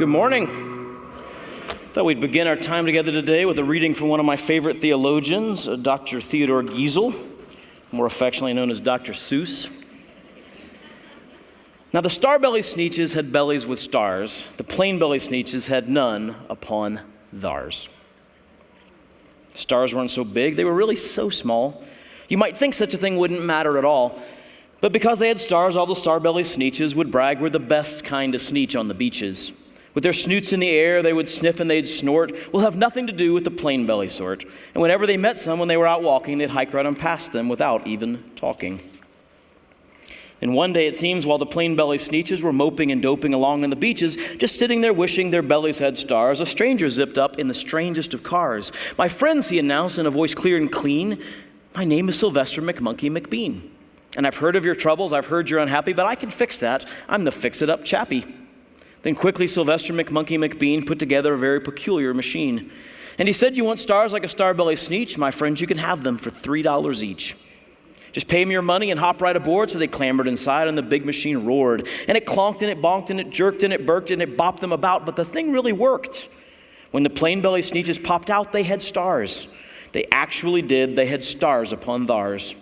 Good morning. Thought we'd begin our time together today with a reading from one of my favorite theologians, Dr. Theodore Giesel, more affectionately known as Dr. Seuss. Now the star-bellied sneetches had bellies with stars. The plain-bellied sneetches had none upon theirs. Stars weren't so big, they were really so small. You might think such a thing wouldn't matter at all, but because they had stars, all the star-bellied sneetches would brag we're the best kind of sneetch on the beaches. With their snoots in the air, they would sniff and they'd snort. Will have nothing to do with the plain belly sort. And whenever they met someone, they were out walking, they'd hike right on past them without even talking. And one day, it seems, while the plain belly sneetches were moping and doping along on the beaches, just sitting there wishing their bellies had stars, a stranger zipped up in the strangest of cars. "My friends," he announced in a voice clear and clean, "my name is Sylvester McMonkey McBean. And I've heard of your troubles, I've heard you're unhappy, but I can fix that. I'm the fix-it-up chappie." Then quickly Sylvester McMonkey McBean put together a very peculiar machine. And he said, "You want stars like a star-belly sneetch? My friends, you can have them for $3 each. Just pay me your money and hop right aboard." So they clambered inside and the big machine roared. And it clonked and it bonked and it jerked and it burked and it bopped them about. But the thing really worked. When the plain-belly sneetches popped out, they had stars. They actually did. They had stars upon theirs.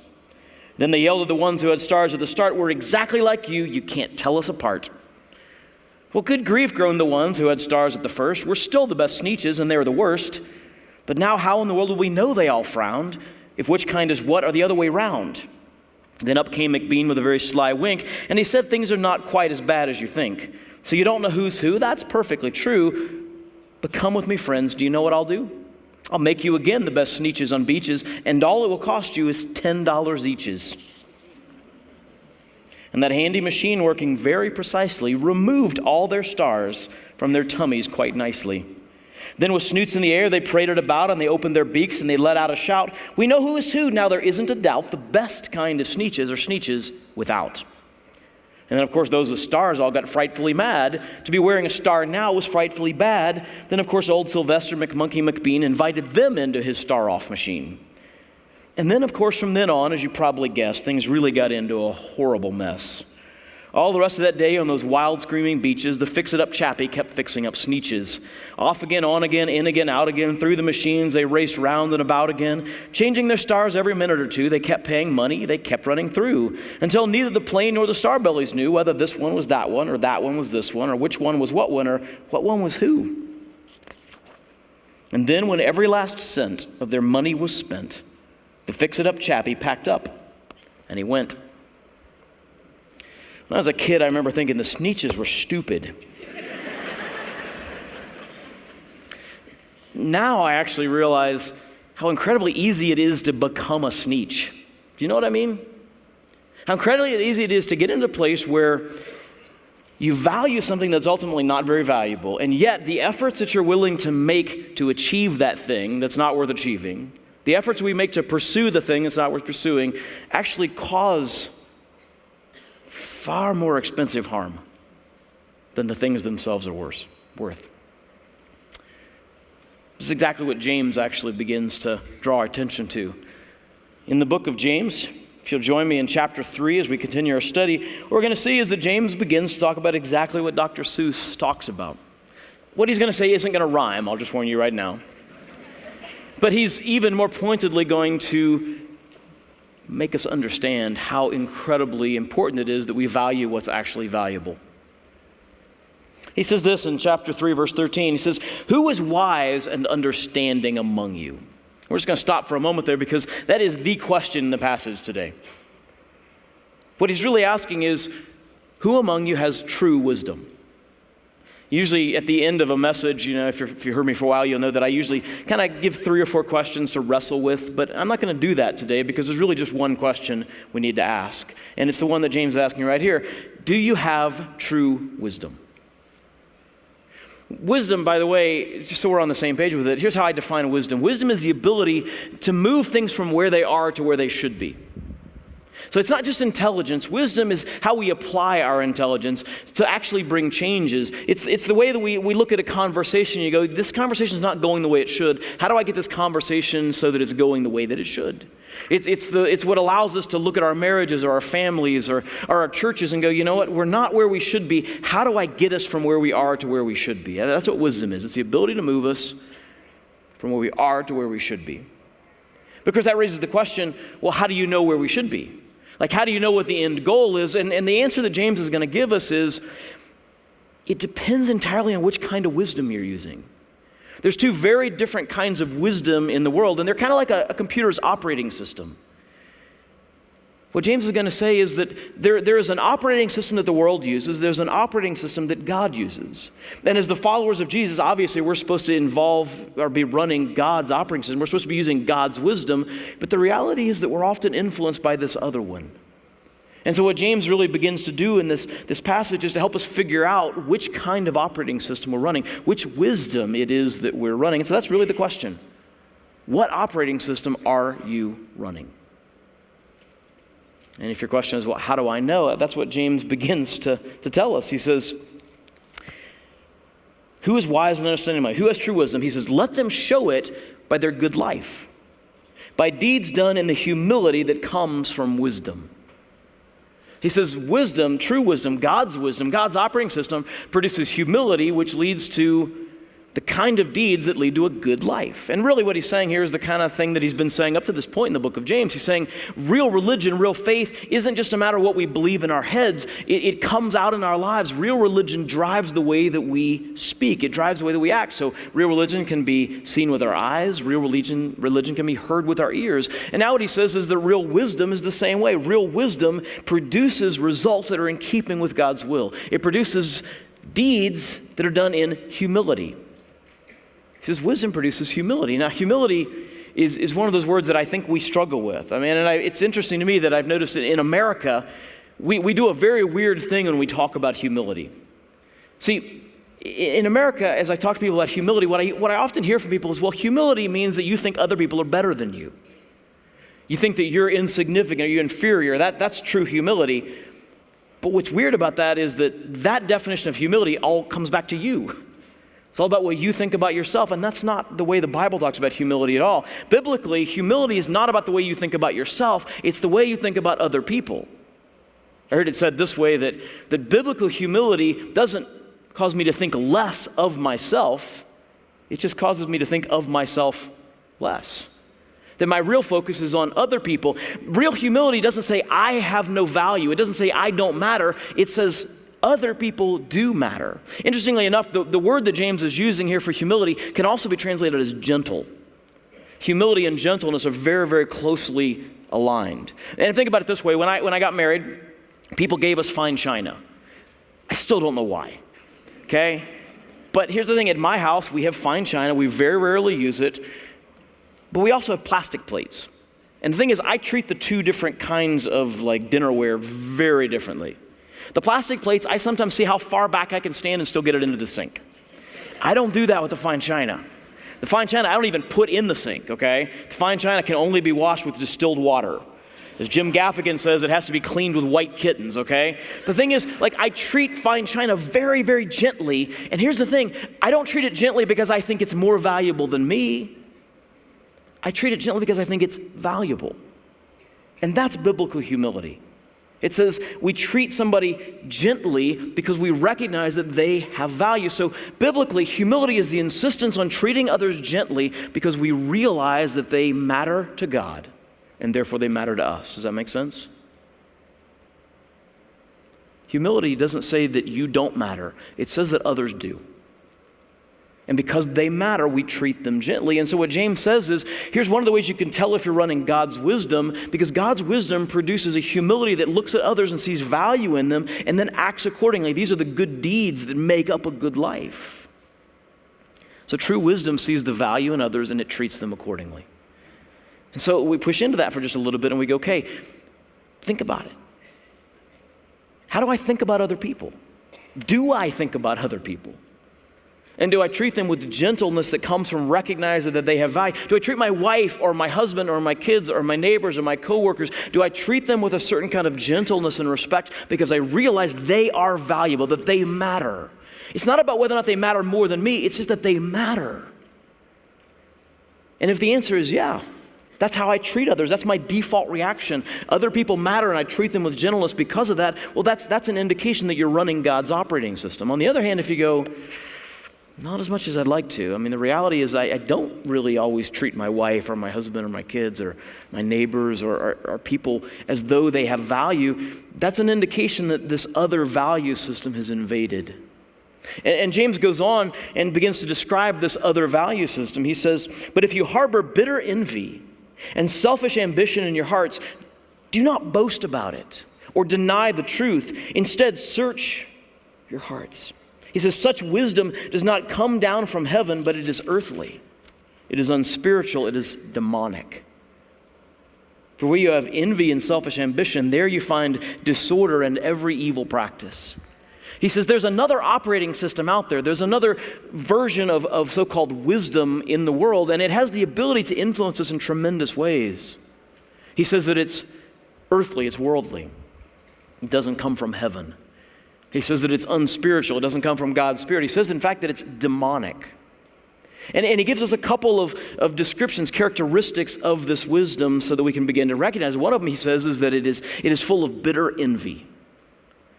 Then they yelled at the ones who had stars at the start, "We're exactly like you. You can't tell us apart." "Well, good grief," groaned the ones who had stars at the first. "We're still the best sneetches, and they're the worst. But now how in the world will we know?" they all frowned. "If which kind is what, or the other way round?" Then up came McBean with a very sly wink, and he said, "Things are not quite as bad as you think. So you don't know who's who? That's perfectly true. But come with me, friends. Do you know what I'll do? I'll make you again the best sneetches on beaches, and all it will cost you is $10 eaches." And that handy machine, working very precisely, removed all their stars from their tummies quite nicely. Then with snoots in the air, they paraded about and they opened their beaks and they let out a shout, "We know who is who, now there isn't a doubt. The best kind of sneetches are sneetches without." And then, of course, those with stars all got frightfully mad. To be wearing a star now was frightfully bad. Then, of course, old Sylvester McMonkey McBean invited them into his star-off machine. And then, of course, from then on, as you probably guessed, things really got into a horrible mess. All the rest of that day on those wild screaming beaches, the fix-it-up chappie kept fixing up sneetches. Off again, on again, in again, out again, through the machines, they raced round and about again. Changing their stars every minute or two, they kept paying money, they kept running through, until neither the plain nor the star-bellies knew whether this one was that one, or that one was this one, or which one was what one, or what one was who. And then when every last cent of their money was spent, the fix-it-up chappie packed up, and he went. When I was a kid, I remember thinking the sneetches were stupid. Now I actually realize how incredibly easy it is to become a sneetch. Do you know what I mean? How incredibly easy it is to get into a place where you value something that's ultimately not very valuable, and yet the efforts that you're willing to make to achieve that thing that's not worth achieving, the efforts we make to pursue the thing that's not worth pursuing, actually cause far more expensive harm than the things themselves are worth. This is exactly what James actually begins to draw our attention to. In the book of James, if you'll join me in chapter 3 as we continue our study, what we're going to see is that James begins to talk about exactly what Dr. Seuss talks about. What he's going to say isn't going to rhyme, I'll just warn you right now. But he's even more pointedly going to make us understand how incredibly important it is that we value what's actually valuable. He says this in chapter 3, verse 13. He says, "Who is wise and understanding among you?" We're just going to stop for a moment there because that is the question in the passage today. What he's really asking is, who among you has true wisdom? Usually at the end of a message, if you heard me for a while, you'll know that I usually kind of give 3 or 4 questions to wrestle with, but I'm not going to do that today because there's really just one question we need to ask. And it's the one that James is asking right here. Do you have true wisdom? Wisdom, by the way, just so we're on the same page with it, here's how I define wisdom. Wisdom is the ability to move things from where they are to where they should be. So it's not just intelligence. Wisdom is how we apply our intelligence to actually bring changes. It's the way that we look at a conversation and you go, this conversation is not going the way it should. How do I get this conversation so that it's going the way that it should? It's what allows us to look at our marriages or our families or our churches and go, you know what, we're not where we should be. How do I get us from where we are to where we should be? That's what wisdom is. It's the ability to move us from where we are to where we should be. Because that raises the question, well, how do you know where we should be? Like, how do you know what the end goal is? And the answer that James is going to give us is, it depends entirely on which kind of wisdom you're using. There's two very different kinds of wisdom in the world, and they're kind of like a computer's operating system. What James is going to say is that there is an operating system that the world uses. There's an operating system that God uses. And as the followers of Jesus, obviously we're supposed to involve or be running God's operating system. We're supposed to be using God's wisdom. But the reality is that we're often influenced by this other one. And so what James really begins to do in this passage is to help us figure out which kind of operating system we're running, which wisdom it is that we're running. And so that's really the question. What operating system are you running? And if your question is, well, how do I know? That's what James begins to tell us. He says, who is wise and understanding mind? Who has true wisdom? He says, let them show it by their good life, by deeds done in the humility that comes from wisdom. He says wisdom, true wisdom, God's operating system produces humility, which leads to the kind of deeds that lead to a good life. And really what he's saying here is the kind of thing that he's been saying up to this point in the book of James. He's saying real religion, real faith isn't just a matter of what we believe in our heads. It comes out in our lives. Real religion drives the way that we speak. It drives the way that we act. So real religion can be seen with our eyes. Real religion can be heard with our ears. And now what he says is that real wisdom is the same way. Real wisdom produces results that are in keeping with God's will. It produces deeds that are done in humility. He says wisdom produces humility. Now, humility is one of those words that I think we struggle with. I mean, it's interesting to me that I've noticed that in America, we do a very weird thing when we talk about humility. See, in America, as I talk to people about humility, what I often hear from people is, well, humility means that you think other people are better than you. You think that you're insignificant or you're inferior. That's true humility. But what's weird about that is that definition of humility all comes back to you. It's all about what you think about yourself, and that's not the way the Bible talks about humility at all. Biblically, humility is not about the way you think about yourself, it's the way you think about other people. I heard it said this way, that biblical humility doesn't cause me to think less of myself, it just causes me to think of myself less. That my real focus is on other people. Real humility doesn't say, I have no value. It doesn't say, I don't matter. It says, other people do matter. Interestingly enough, the word that James is using here for humility can also be translated as gentle. Humility and gentleness are very, very closely aligned. And think about it this way. When I got married, people gave us fine china. I still don't know why. Okay? But here's the thing. At my house, we have fine china. We very rarely use it. But we also have plastic plates. And the thing is, I treat the two different kinds of like dinnerware very differently. The plastic plates, I sometimes see how far back I can stand and still get it into the sink. I don't do that with the fine china. The fine china, I don't even put in the sink, okay? The fine china can only be washed with distilled water. As Jim Gaffigan says, it has to be cleaned with white kittens, okay? The thing is, like, I treat fine china very, very gently. And here's the thing. I don't treat it gently because I think it's more valuable than me. I treat it gently because I think it's valuable. And that's biblical humility. It says we treat somebody gently because we recognize that they have value. So biblically, humility is the insistence on treating others gently because we realize that they matter to God and therefore they matter to us. Does that make sense? Humility doesn't say that you don't matter. It says that others do. And because they matter, we treat them gently. And so what James says is, here's one of the ways you can tell if you're running God's wisdom, because God's wisdom produces a humility that looks at others and sees value in them and then acts accordingly. These are the good deeds that make up a good life. So true wisdom sees the value in others and it treats them accordingly. And so we push into that for just a little bit and we go, okay, think about it. How do I think about other people? Do I think about other people? And do I treat them with gentleness that comes from recognizing that they have value? Do I treat my wife or my husband or my kids or my neighbors or my coworkers, do I treat them with a certain kind of gentleness and respect because I realize they are valuable, that they matter? It's not about whether or not they matter more than me, it's just that they matter. And if the answer is yeah, that's how I treat others. That's my default reaction. Other people matter and I treat them with gentleness because of that. Well, that's an indication that you're running God's operating system. On the other hand, if you go, not as much as I'd like to. I mean, the reality is I don't really always treat my wife or my husband or my kids or my neighbors or people as though they have value. That's an indication that this other value system has invaded. And James goes on and begins to describe this other value system. He says, but if you harbor bitter envy and selfish ambition in your hearts, do not boast about it or deny the truth. Instead, search your hearts. He says, such wisdom does not come down from heaven, but it is earthly. It is unspiritual. It is demonic. For where you have envy and selfish ambition, there you find disorder and every evil practice. He says there's another operating system out there. There's another version of so-called wisdom in the world, and it has the ability to influence us in tremendous ways. He says that it's earthly, it's worldly. It doesn't come from heaven. He says that it's unspiritual. It doesn't come from God's Spirit. He says, in fact, that it's demonic. And he gives us a couple of descriptions, characteristics of this wisdom so that we can begin to recognize it. One of them, he says, is that it is full of bitter envy.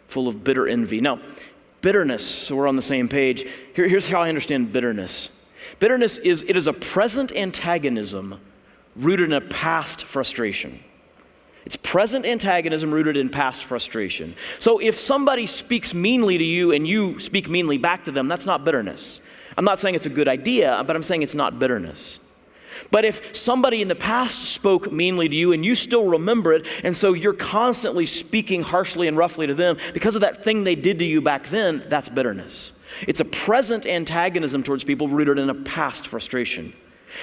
Full of bitter envy. Now, bitterness, so we're on the same page. Here's how I understand bitterness. Bitterness is a present antagonism rooted in a past frustration. It's present antagonism rooted in past frustration. So if somebody speaks meanly to you and you speak meanly back to them, that's not bitterness. I'm not saying it's a good idea, but I'm saying it's not bitterness. But if somebody in the past spoke meanly to you and you still remember it, and so you're constantly speaking harshly and roughly to them because of that thing they did to you back then, that's bitterness. It's a present antagonism towards people rooted in a past frustration.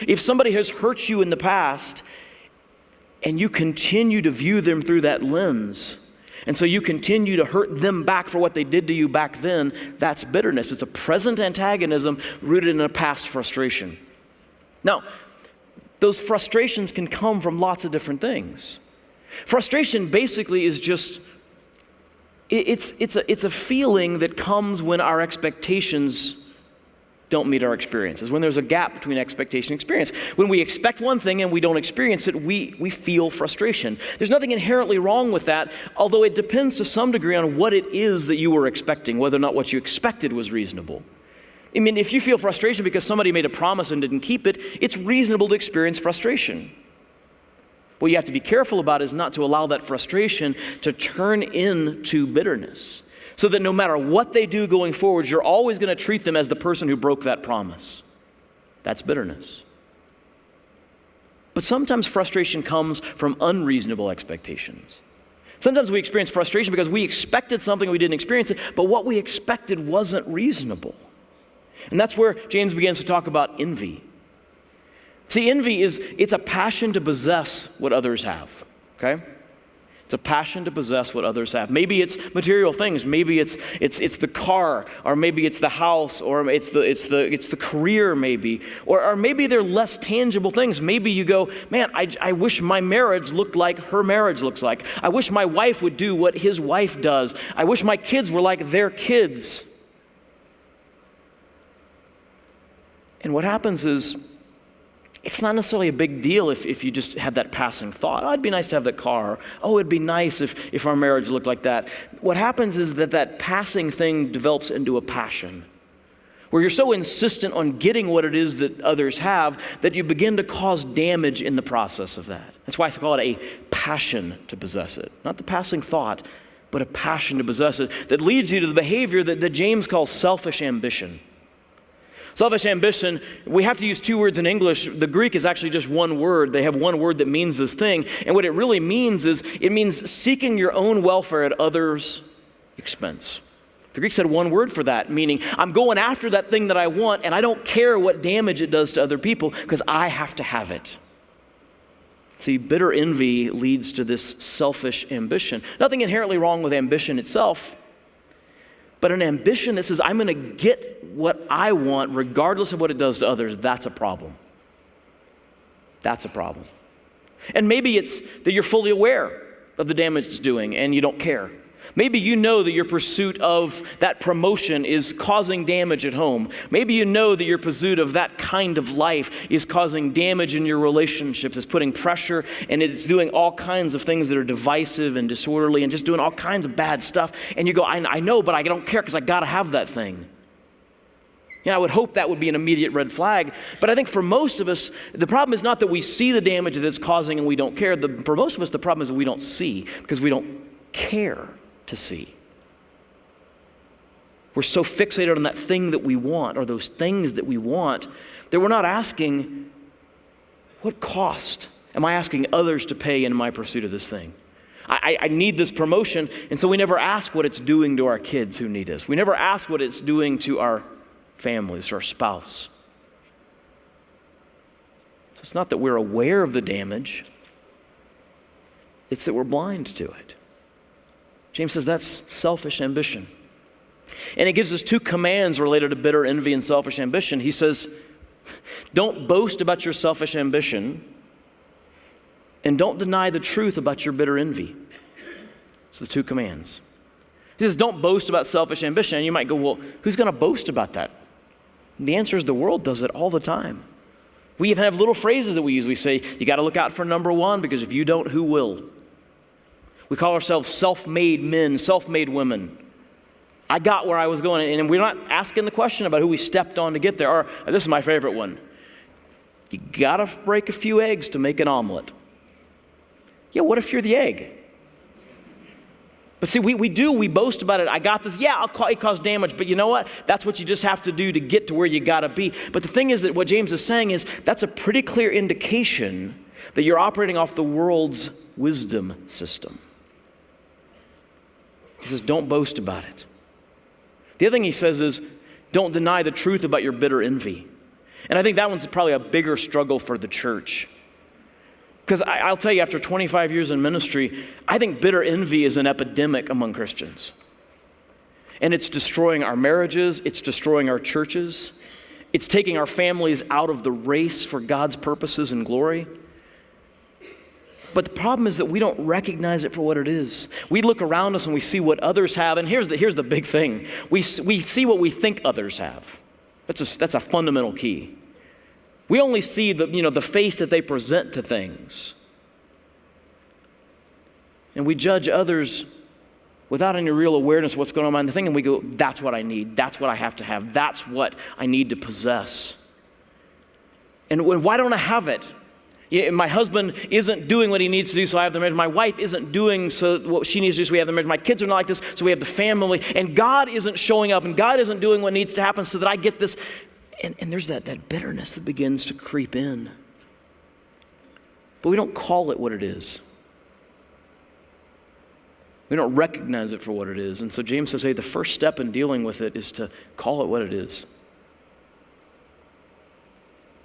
If somebody has hurt you in the past and you continue to view them through that lens, and so you continue to hurt them back for what they did to you back then, that's bitterness. It's a present antagonism rooted in a past frustration. Now, those frustrations can come from lots of different things. Frustration basically is just, it's a feeling that comes when our expectations don't meet our experiences, when there's a gap between expectation and experience. When we expect one thing and we don't experience it, we feel frustration. There's nothing inherently wrong with that, although it depends to some degree on what it is that you were expecting, whether or not what you expected was reasonable. I mean, if you feel frustration because somebody made a promise and didn't keep it, it's reasonable to experience frustration. What you have to be careful about is not to allow that frustration to turn into bitterness, so that no matter what they do going forward, you're always going to treat them as the person who broke that promise. That's bitterness. But sometimes frustration comes from unreasonable expectations. Sometimes we experience frustration because we expected something, we didn't experience it, but what we expected wasn't reasonable. And that's where James begins to talk about envy. See, envy it's a passion to possess what others have, okay? It's a passion to possess what others have. Maybe it's material things. Maybe it's the car, or maybe it's the house, or it's the career, maybe, or maybe they're less tangible things. Maybe you go, man, I wish my marriage looked like her marriage looks like. I wish my wife would do what his wife does. I wish my kids were like their kids. And what happens is, it's not necessarily a big deal if you just have that passing thought. Oh, it'd be nice to have that car. Oh, it'd be nice if our marriage looked like that. What happens is that passing thing develops into a passion, where you're so insistent on getting what it is that others have that you begin to cause damage in the process of that. That's why I call it a passion to possess it. Not the passing thought, but a passion to possess it that leads you to the behavior that James calls selfish ambition. Selfish ambition, we have to use two words in English. The Greek is actually just one word. They have one word that means this thing. And what it really means is, it means seeking your own welfare at others' expense. The Greek said one word for that, meaning I'm going after that thing that I want, and I don't care what damage it does to other people because I have to have it. See, bitter envy leads to this selfish ambition. Nothing inherently wrong with ambition itself. But an ambition that says, I'm going to get what I want regardless of what it does to others, that's a problem. That's a problem. And maybe it's that you're fully aware of the damage it's doing and you don't care. Maybe you know that your pursuit of that promotion is causing damage at home. Maybe you know that your pursuit of that kind of life is causing damage in your relationships. It's putting pressure and it's doing all kinds of things that are divisive and disorderly and just doing all kinds of bad stuff. And you go, I know, but I don't care because I got to have that thing. I would hope that would be an immediate red flag. But I think for most of us, the problem is not that we see the damage that it's causing and we don't care. For most of us, the problem is that we don't see because we don't care to see. We're so fixated on that thing that we want or those things that we want that we're not asking, what cost am I asking others to pay in my pursuit of this thing? I need this promotion, and so we never ask what it's doing to our kids who need us. We never ask what it's doing to our families or our spouse. So it's not that we're aware of the damage, it's that we're blind to it. James says that's selfish ambition. And he gives us two commands related to bitter envy and selfish ambition. He says, don't boast about your selfish ambition and don't deny the truth about your bitter envy. It's the two commands. He says, don't boast about selfish ambition. And you might go, well, who's going to boast about that? And the answer is the world does it all the time. We even have little phrases that we use. We say, you got to look out for number one because if you don't, who will? We call ourselves self-made men, self-made women. I got where I was going, and we're not asking the question about who we stepped on to get there. Or this is my favorite one. You got to break a few eggs to make an omelet. Yeah, what if you're the egg? But see, we boast about it. I got this. Yeah, it caused damage, but you know what? That's what you just have to do to get to where you got to be. But the thing is that what James is saying is that's a pretty clear indication that you're operating off the world's wisdom system. He says, don't boast about it. The other thing he says is, don't deny the truth about your bitter envy. And I think that one's probably a bigger struggle for the church. Because I'll tell you, after 25 years in ministry, I think bitter envy is an epidemic among Christians. And it's destroying our marriages, it's destroying our churches, it's taking our families out of the race for God's purposes and glory. But the problem is that we don't recognize it for what it is. We look around us and we see what others have, and here's the big thing. We see what we think others have. That's a fundamental key. We only see the face that they present to things. And we judge others without any real awareness of what's going on in the thing, and we go, that's what I need, that's what I have to have, that's what I need to possess. And why don't I have it? My husband isn't doing what he needs to do, so I have the marriage. My wife isn't doing what she needs to do, so we have the marriage. My kids are not like this, so we have the family. And God isn't showing up, and God isn't doing what needs to happen so that I get this. And there's that bitterness that begins to creep in. But we don't call it what it is. We don't recognize it for what it is. And so James says, hey, the first step in dealing with it is to call it what it is.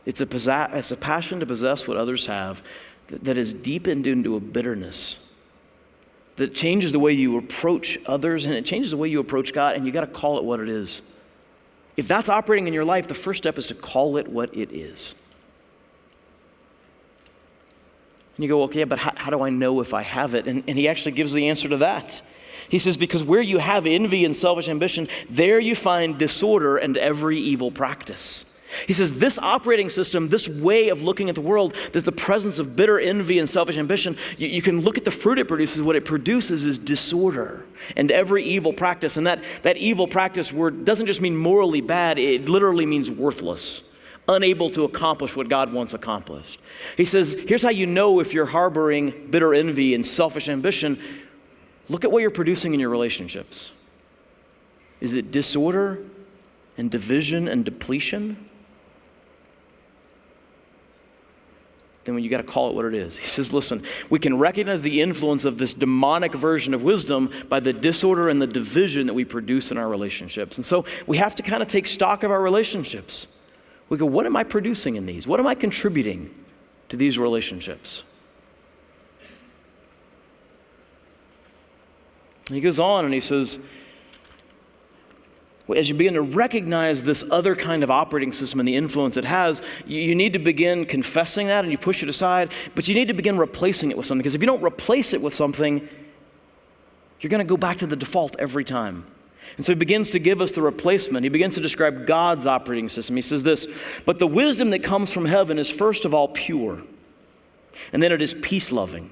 It's a passion to possess what others have that is deepened into a bitterness that changes the way you approach others and it changes the way you approach God, and you got to call it what it is. If that's operating in your life, the first step is to call it what it is. And you go, okay, but how do I know if I have it? And he actually gives the answer to that. He says, because where you have envy and selfish ambition, there you find disorder and every evil practice. He says this operating system, this way of looking at the world, that the presence of bitter envy and selfish ambition, you can look at the fruit it produces. What it produces is disorder and every evil practice. And that evil practice word doesn't just mean morally bad, it literally means worthless, unable to accomplish what God wants accomplished. He says, here's how you know if you're harboring bitter envy and selfish ambition. Look at what you're producing in your relationships. Is it disorder and division and depletion? Then when you got to call it what it is. He says, listen, we can recognize the influence of this demonic version of wisdom by the disorder and the division that we produce in our relationships. And so we have to kind of take stock of our relationships. We go, what am I producing in these? What am I contributing to these relationships? And he goes on and he says, as you begin to recognize this other kind of operating system and the influence it has, you need to begin confessing that and you push it aside, but you need to begin replacing it with something. Because if you don't replace it with something, you're going to go back to the default every time. And so he begins to give us the replacement. He begins to describe God's operating system. He says this, "But the wisdom that comes from heaven is first of all pure, and then it is peace-loving.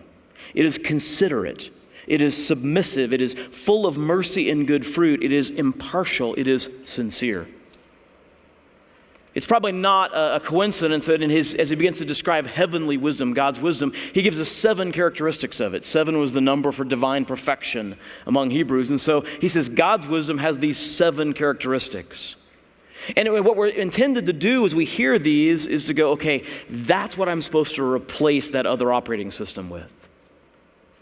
It is considerate. It is submissive. It is full of mercy and good fruit. It is impartial. It is sincere." It's probably not a coincidence that as he begins to describe heavenly wisdom, God's wisdom, he gives us 7 characteristics of it. 7 was the number for divine perfection among Hebrews. And so he says God's wisdom has these 7 characteristics. And what we're intended to do as we hear these is to go, okay, that's what I'm supposed to replace that other operating system with.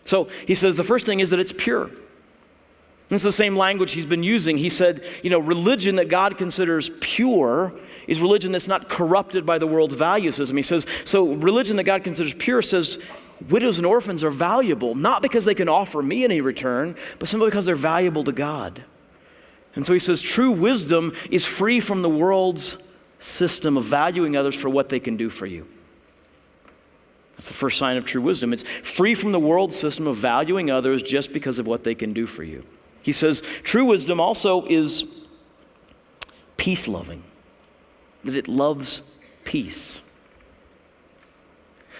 So he says the first thing is that it's pure. And it's the same language he's been using. He said, religion that God considers pure is religion that's not corrupted by the world's value system. He says, so religion that God considers pure says widows and orphans are valuable, not because they can offer me any return, but simply because they're valuable to God. And so he says true wisdom is free from the world's system of valuing others for what they can do for you. That's the first sign of true wisdom. It's free from the world's system of valuing others just because of what they can do for you. He says true wisdom also is peace-loving, that it loves peace.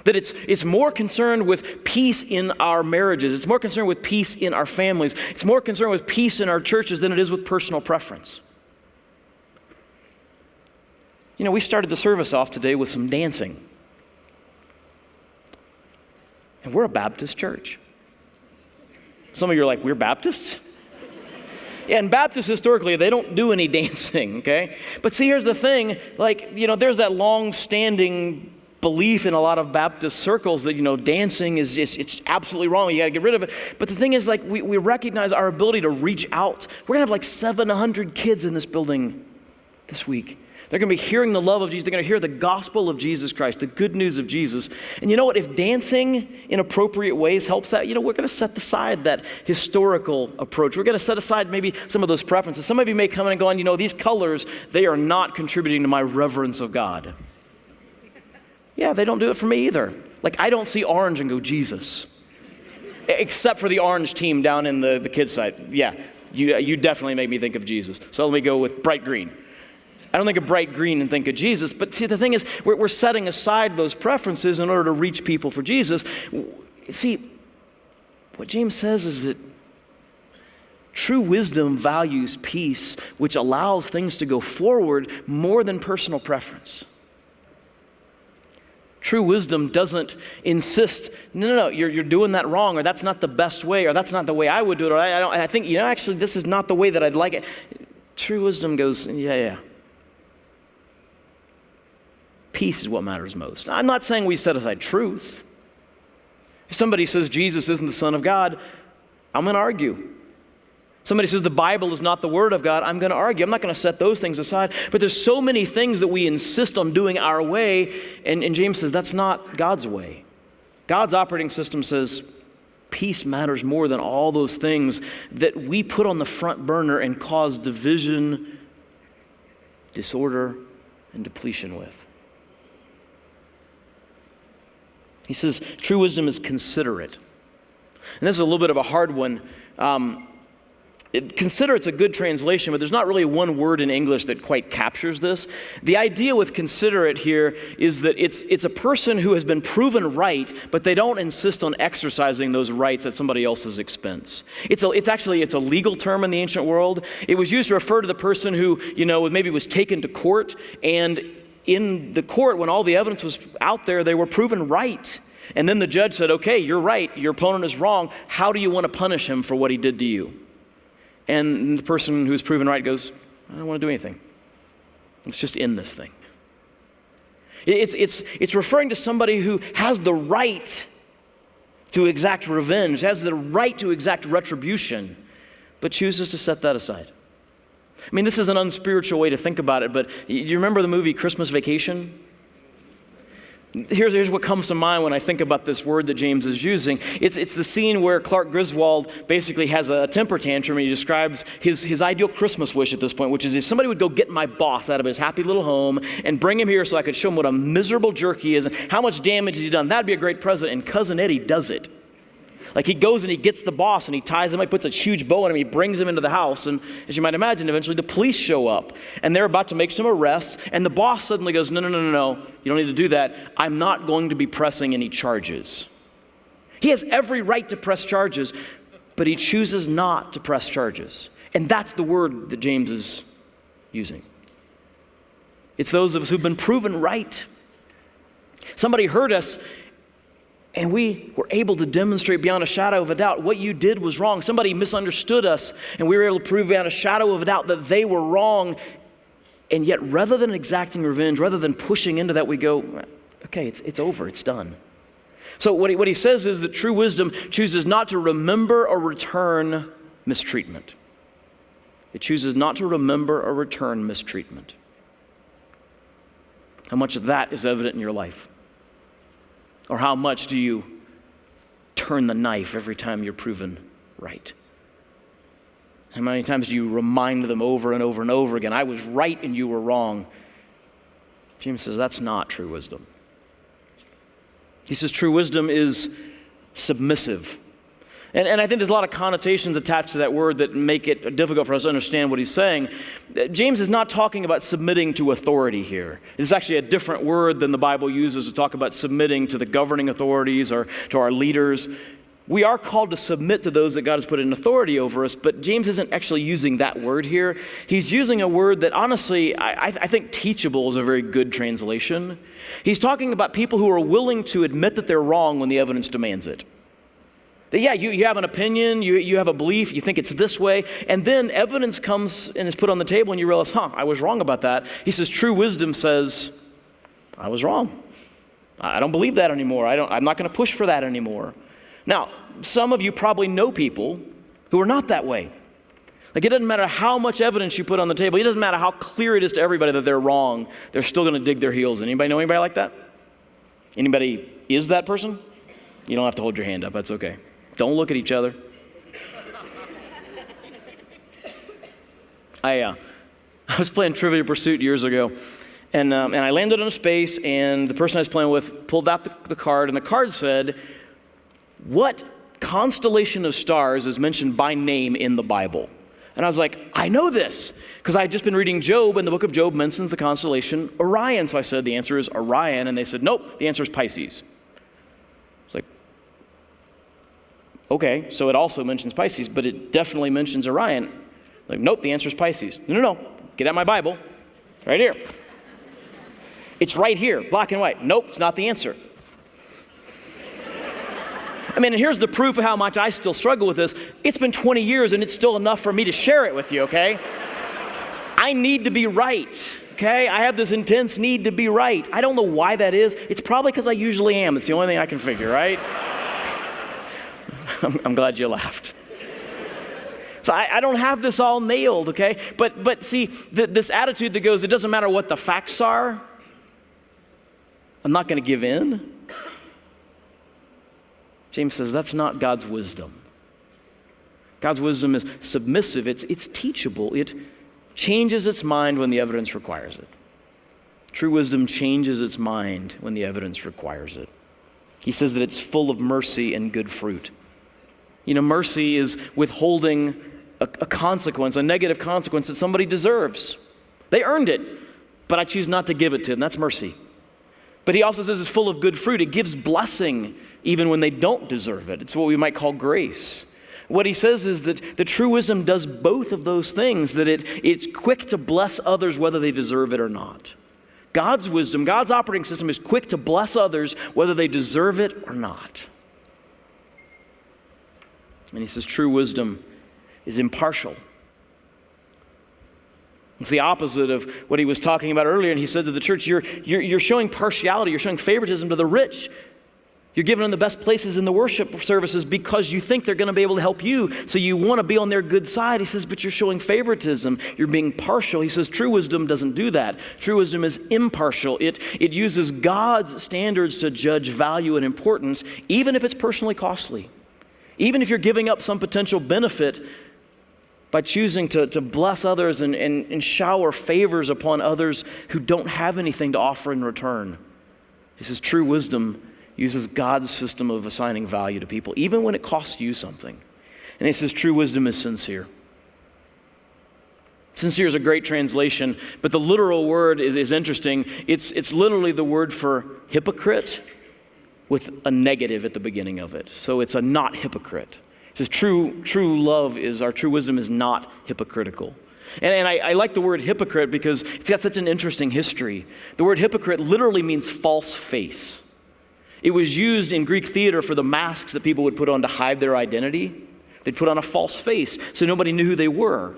That it's more concerned with peace in our marriages. It's more concerned with peace in our families. It's more concerned with peace in our churches than it is with personal preference. We started the service off today with some dancing. And we're a Baptist church. Some of you are like, we're Baptists? Yeah, and Baptists historically, they don't do any dancing, okay? But see, here's the thing, there's that long-standing belief in a lot of Baptist circles that, dancing is just, it's absolutely wrong. You got to get rid of it. But the thing is, we recognize our ability to reach out. We're going to have 700 kids in this building this week. They're going to be hearing the love of Jesus. They're going to hear the gospel of Jesus Christ, the good news of Jesus. And you know what? If dancing in appropriate ways helps that, we're going to set aside that historical approach. We're going to set aside maybe some of those preferences. Some of you may come in and go, these colors, they are not contributing to my reverence of God. Yeah, they don't do it for me either. I don't see orange and go, Jesus. Except for the orange team down in the kids' side. Yeah, you definitely make me think of Jesus. So let me go with bright green. I don't think of bright green and think of Jesus, but see, the thing is, we're setting aside those preferences in order to reach people for Jesus. See, what James says is that true wisdom values peace, which allows things to go forward more than personal preference. True wisdom doesn't insist, no, you're doing that wrong, or that's not the best way, or that's not the way I would do it, or I think, actually, this is not the way that I'd like it. True wisdom goes, yeah. Peace is what matters most. I'm not saying we set aside truth. If somebody says Jesus isn't the Son of God, I'm going to argue. Somebody says the Bible is not the Word of God, I'm going to argue. I'm not going to set those things aside. But there's so many things that we insist on doing our way, and James says that's not God's way. God's operating system says peace matters more than all those things that we put on the front burner and cause division, disorder, and depletion with. He says true wisdom is considerate. And this is a little bit of a hard one. Considerate's a good translation, but there's not really one word in English that quite captures this. The idea with considerate here is that it's a person who has been proven right, but they don't insist on exercising those rights at somebody else's expense. It's a legal term in the ancient world. It was used to refer to the person who, maybe was taken to court, and in the court, when all the evidence was out there, they were proven right. And then the judge said, okay, you're right, your opponent is wrong. How do you want to punish him for what he did to you? And the person who's proven right goes, I don't want to do anything. Let's just end this thing. It's referring to somebody who has the right to exact revenge, has the right to exact retribution, but chooses to set that aside. I mean, this is an unspiritual way to think about it, but you remember the movie Christmas Vacation? Here's what comes to mind when I think about this word that James is using. It's the scene where Clark Griswold basically has a temper tantrum, and he describes his ideal Christmas wish at this point, which is if somebody would go get my boss out of his happy little home and bring him here so I could show him what a miserable jerk he is and how much damage he's done. That'd be a great present, and Cousin Eddie does it. Like he goes and he gets the boss and he ties him up, puts a huge bow on him, he brings him into the house, and as you might imagine, eventually the police show up and they're about to make some arrests, and the boss suddenly goes, no, you don't need to do that. I'm not going to be pressing any charges. He has every right to press charges, but he chooses not to press charges. And that's the word that James is using. It's those of us who've been proven right. Somebody hurt us, and we were able to demonstrate beyond a shadow of a doubt what you did was wrong. Somebody misunderstood us, and we were able to prove beyond a shadow of a doubt that they were wrong. And yet, rather than exacting revenge, rather than pushing into that, we go, okay, it's over, it's done. So what he says is that true wisdom chooses not to remember or return mistreatment. It chooses not to remember or return mistreatment. How much of that is evident in your life? Or how much do you turn the knife every time you're proven right? How many times do you remind them over and over and over again, I was right and you were wrong? James says that's not true wisdom. He says true wisdom is submissive. And I think there's a lot of connotations attached to that word that make it difficult for us to understand what he's saying. James is not talking about submitting to authority here. It's actually a different word than the Bible uses to talk about submitting to the governing authorities or to our leaders. We are called to submit to those that God has put in authority over us, but James isn't actually using that word here. He's using a word that honestly, I think teachable is a very good translation. He's talking about people who are willing to admit that they're wrong when the evidence demands it. That, yeah, you have an opinion, you have a belief, you think it's this way, and then evidence comes and is put on the table and you realize, I was wrong about that. He says true wisdom says, I was wrong. I don't believe that anymore. I'm not going to push for that anymore. Now, some of you probably know people who are not that way. Like it doesn't matter how much evidence you put on the table, it doesn't matter how clear it is to everybody that they're wrong, they're still going to dig their heels in. Anybody know anybody like that? Anybody is that person? You don't have to hold your hand up, that's okay. Don't look at each other. I was playing Trivia Pursuit years ago, and I landed on a space, and the person I was playing with pulled out the card, and the card said, what constellation of stars is mentioned by name in the Bible? And I was like, I know this, because I had just been reading Job, and the book of Job mentions the constellation Orion. So I said, the answer is Orion, and they said, nope, the answer is Pisces. Okay, so it also mentions Pisces, but it definitely mentions Orion. Like, nope, the answer is Pisces. No, get out my Bible. Right here. It's right here, black and white. Nope, it's not the answer. I mean, and here's the proof of how much I still struggle with this. It's been 20 years and it's still enough for me to share it with you, okay? I need to be right, okay? I have this intense need to be right. I don't know why that is. It's probably because I usually am. It's the only thing I can figure, right? I'm glad you laughed. So I don't have this all nailed, okay? But see, this attitude that goes, it doesn't matter what the facts are, I'm not going to give in. James says that's not God's wisdom. God's wisdom is submissive, it's teachable, it changes its mind when the evidence requires it. True wisdom changes its mind when the evidence requires it. He says that it's full of mercy and good fruit. You know, mercy is withholding a consequence, a negative consequence that somebody deserves. They earned it, but I choose not to give it to them. That's mercy. But he also says it's full of good fruit. It gives blessing even when they don't deserve it. It's what we might call grace. What he says is that the true wisdom does both of those things, that it's quick to bless others whether they deserve it or not. God's wisdom, God's operating system is quick to bless others whether they deserve it or not. And he says true wisdom is impartial. It's the opposite of what he was talking about earlier. And he said to the church, you're showing partiality, you're showing favoritism to the rich. You're giving them the best places in the worship services because you think they're going to be able to help you, so you want to be on their good side. He says, but you're showing favoritism. You're being partial. He says true wisdom doesn't do that. True wisdom is impartial. It uses God's standards to judge value and importance, even if it's personally costly. Even if you're giving up some potential benefit by choosing to bless others and shower favors upon others who don't have anything to offer in return. He says true wisdom uses God's system of assigning value to people, even when it costs you something. And he says true wisdom is sincere. Sincere is a great translation, but the literal word is interesting. It's literally the word for hypocrite with a negative at the beginning of it. So it's a not hypocrite. It says true wisdom is not hypocritical. And I like the word hypocrite because it's got such an interesting history. The word hypocrite literally means false face. It was used in Greek theater for the masks that people would put on to hide their identity. They'd put on a false face so nobody knew who they were.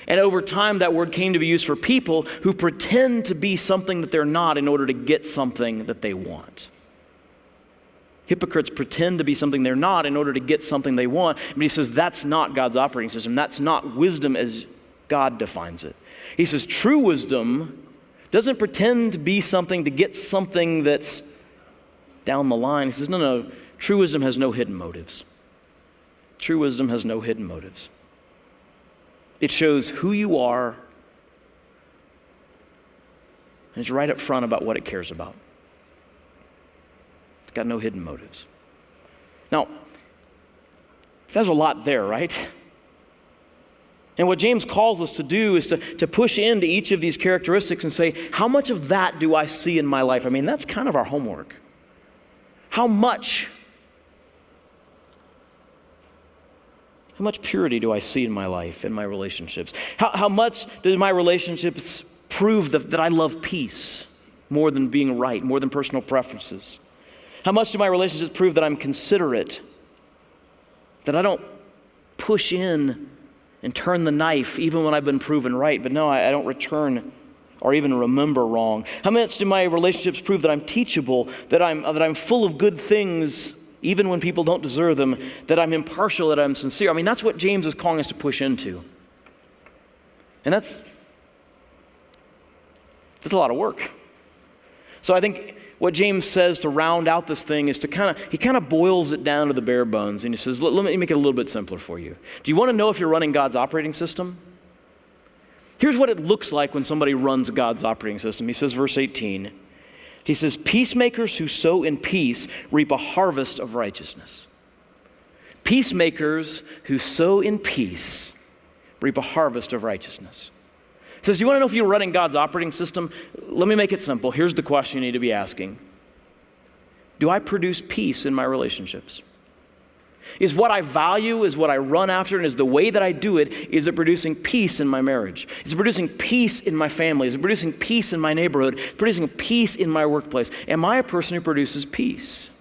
And over time, that word came to be used for people who pretend to be something that they're not in order to get something that they want. Hypocrites pretend to be something they're not in order to get something they want. But he says that's not God's operating system. That's not wisdom as God defines it. He says true wisdom doesn't pretend to be something to get something that's down the line. He says, no, true wisdom has no hidden motives. True wisdom has no hidden motives. It shows who you are, and it's right up front about what it cares about. It's got no hidden motives. Now, there's a lot there, right? And what James calls us to do is to push into each of these characteristics and say, how much of that do I see in my life? I mean, that's kind of our homework. How much purity do I see in my life, in my relationships? How much do my relationships prove that I love peace more than being right, more than personal preferences? How much do my relationships prove that I'm considerate, that I don't push in and turn the knife even when I've been proven right, but no, I don't return or even remember wrong? How much do my relationships prove that I'm teachable, that I'm full of good things even when people don't deserve them, that I'm impartial, that I'm sincere? I mean, that's what James is calling us to push into. And that's a lot of work. So I think what James says to round out this thing is he kind of boils it down to the bare bones, and he says, let me make it a little bit simpler for you. Do you want to know if you're running God's operating system? Here's what it looks like when somebody runs God's operating system. He says, verse 18, he says, peacemakers who sow in peace reap a harvest of righteousness. Peacemakers who sow in peace reap a harvest of righteousness. He says, you want to know if you're running God's operating system? Let me make it simple. Here's the question you need to be asking. Do I produce peace in my relationships? Is what I value, is what I run after, and is the way that I do it, is it producing peace in my marriage? Is it producing peace in my family? Is it producing peace in my neighborhood? Producing peace in my workplace? Am I a person who produces peace?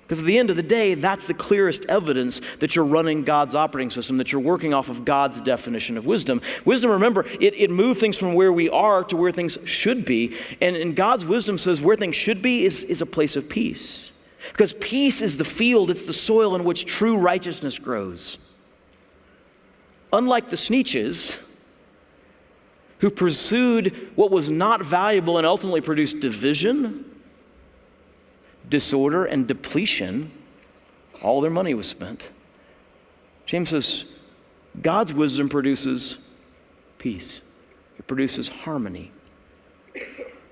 Because at the end of the day, that's the clearest evidence that you're running God's operating system, that you're working off of God's definition of wisdom. Wisdom, remember, it moves things from where we are to where things should be. And God's wisdom says where things should be is a place of peace. Because peace is the field, it's the soil in which true righteousness grows. Unlike the Sneetches, who pursued what was not valuable and ultimately produced division, disorder, and depletion, all their money was spent. James says, God's wisdom produces peace. It produces harmony,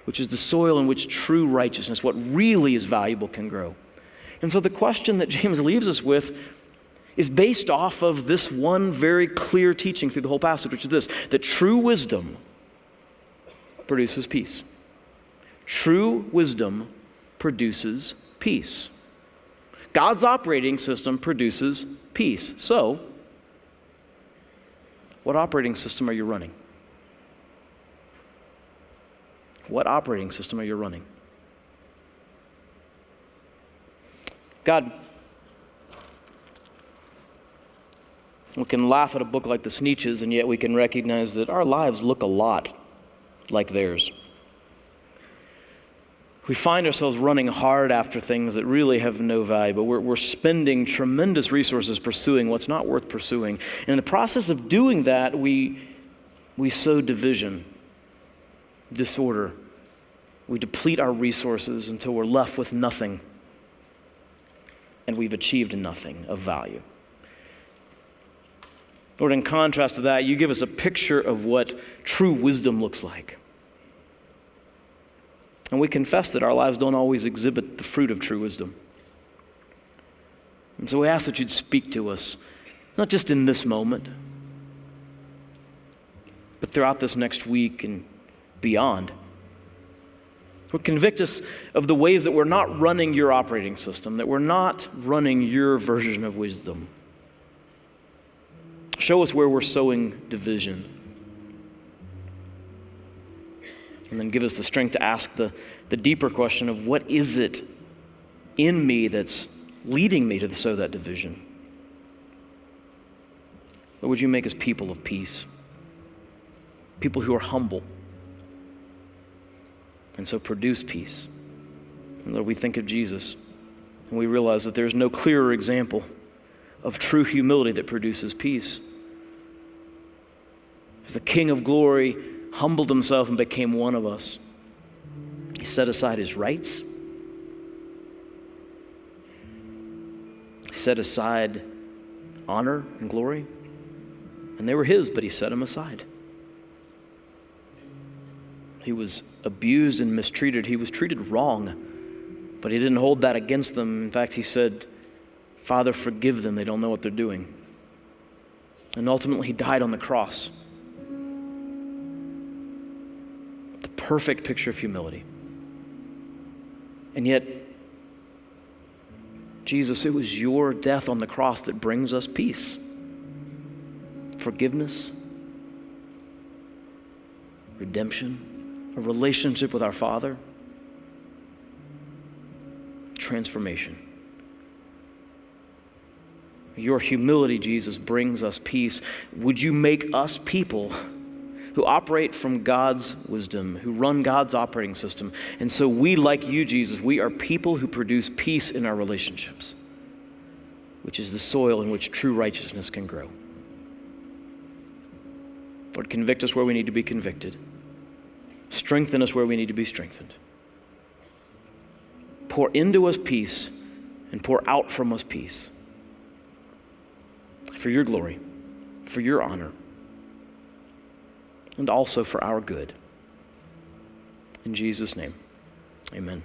which is the soil in which true righteousness, what really is valuable, can grow. And so the question that James leaves us with is based off of this one very clear teaching through the whole passage, which is this, that true wisdom produces peace. True wisdom produces peace. God's operating system produces peace. So, what operating system are you running? What operating system are you running? God, we can laugh at a book like the Sneetches, and yet we can recognize that our lives look a lot like theirs. We find ourselves running hard after things that really have no value, but we're spending tremendous resources pursuing what's not worth pursuing. And in the process of doing that, we sow division, disorder. We deplete our resources until we're left with nothing, and we've achieved nothing of value. Lord, in contrast to that, you give us a picture of what true wisdom looks like. And we confess that our lives don't always exhibit the fruit of true wisdom. And so we ask that you'd speak to us, not just in this moment, but throughout this next week and beyond. Lord, convict us of the ways that we're not running your operating system, that we're not running your version of wisdom. Show us where we're sowing division. And then give us the strength to ask the deeper question of what is it in me that's leading me to sow that division? Lord, would you make us people of peace? People who are humble. And so produce peace. And Lord, we think of Jesus and we realize that there's no clearer example of true humility that produces peace. The King of glory humbled himself and became one of us. He set aside his rights. He set aside honor and glory. And they were his, but he set them aside. He was abused and mistreated. He was treated wrong, but he didn't hold that against them. In fact, he said, Father, forgive them. They don't know what they're doing. And ultimately, he died on the cross. Perfect picture of humility. And yet, Jesus, it was your death on the cross that brings us peace, forgiveness, redemption, a relationship with our Father, transformation. Your humility, Jesus, brings us peace. Would you make us people who operate from God's wisdom, who run God's operating system? And so we, like you, Jesus, we are people who produce peace in our relationships, which is the soil in which true righteousness can grow. Lord, convict us where we need to be convicted. Strengthen us where we need to be strengthened. Pour into us peace and pour out from us peace. For your glory, for your honor, and also for our good. In Jesus' name, amen.